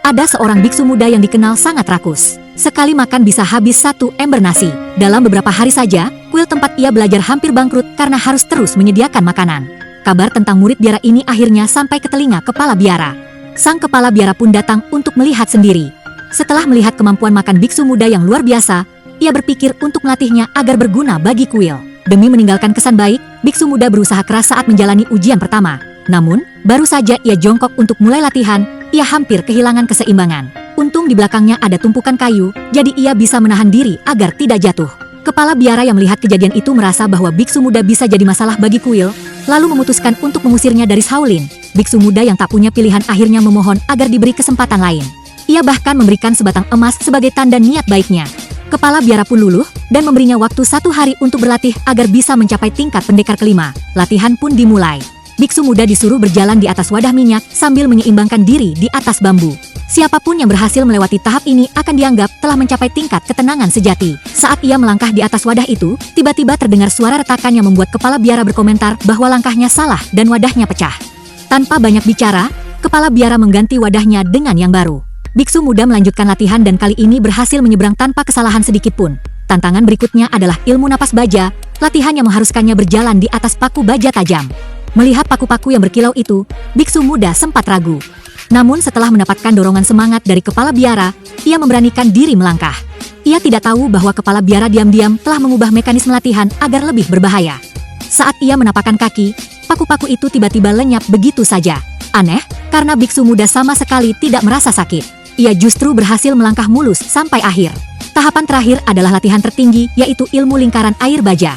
Ada seorang biksu muda yang dikenal sangat rakus. Sekali makan bisa habis 1 ember nasi. Dalam beberapa hari saja, kuil tempat ia belajar hampir bangkrut karena harus terus menyediakan makanan. Kabar tentang murid biara ini akhirnya sampai ke telinga kepala biara. Sang kepala biara pun datang untuk melihat sendiri. Setelah melihat kemampuan makan biksu muda yang luar biasa, ia berpikir untuk melatihnya agar berguna bagi kuil. Demi meninggalkan kesan baik, biksu muda berusaha keras saat menjalani ujian pertama. Namun, baru saja ia jongkok untuk mulai latihan, ia hampir kehilangan keseimbangan. Untung di belakangnya ada tumpukan kayu, jadi ia bisa menahan diri agar tidak jatuh. Kepala biara yang melihat kejadian itu merasa bahwa biksu muda bisa jadi masalah bagi kuil, lalu memutuskan untuk mengusirnya dari Shaolin. Biksu muda yang tak punya pilihan akhirnya memohon agar diberi kesempatan lain. Ia bahkan memberikan sebatang emas sebagai tanda niat baiknya. Kepala biara pun luluh dan memberinya waktu 1 hari untuk berlatih agar bisa mencapai tingkat pendekar kelima. Latihan pun dimulai. Biksu muda disuruh berjalan di atas wadah minyak sambil menyeimbangkan diri di atas bambu. Siapapun yang berhasil melewati tahap ini akan dianggap telah mencapai tingkat ketenangan sejati. Saat ia melangkah di atas wadah itu, tiba-tiba terdengar suara retakan yang membuat kepala biara berkomentar bahwa langkahnya salah dan wadahnya pecah. Tanpa banyak bicara, kepala biara mengganti wadahnya dengan yang baru. Biksu muda melanjutkan latihan dan kali ini berhasil menyeberang tanpa kesalahan sedikit pun. Tantangan berikutnya adalah ilmu napas baja, latihan yang mengharuskannya berjalan di atas paku baja tajam. Melihat paku-paku yang berkilau itu, biksu muda sempat ragu. Namun setelah mendapatkan dorongan semangat dari kepala biara, ia memberanikan diri melangkah. Ia tidak tahu bahwa kepala biara diam-diam telah mengubah mekanisme latihan agar lebih berbahaya. Saat ia menapakkan kaki, paku-paku itu tiba-tiba lenyap begitu saja. Aneh, karena biksu muda sama sekali tidak merasa sakit. Ia justru berhasil melangkah mulus sampai akhir. Tahapan terakhir adalah latihan tertinggi, yaitu ilmu lingkaran air baja.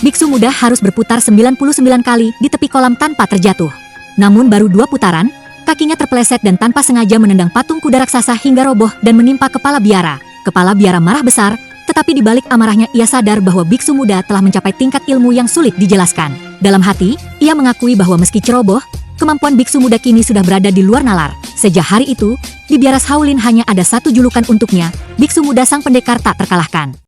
Biksu muda harus berputar 99 kali di tepi kolam tanpa terjatuh. Namun baru 2 putaran, kakinya terpeleset dan tanpa sengaja menendang patung kuda raksasa hingga roboh dan menimpa kepala biara. Kepala biara marah besar, tetapi di balik amarahnya ia sadar bahwa biksu muda telah mencapai tingkat ilmu yang sulit dijelaskan. Dalam hati, ia mengakui bahwa meski ceroboh, kemampuan biksu muda kini sudah berada di luar nalar. Sejak hari itu, di biara Shaolin hanya ada 1 julukan untuknya, biksu muda sang pendekar tak terkalahkan.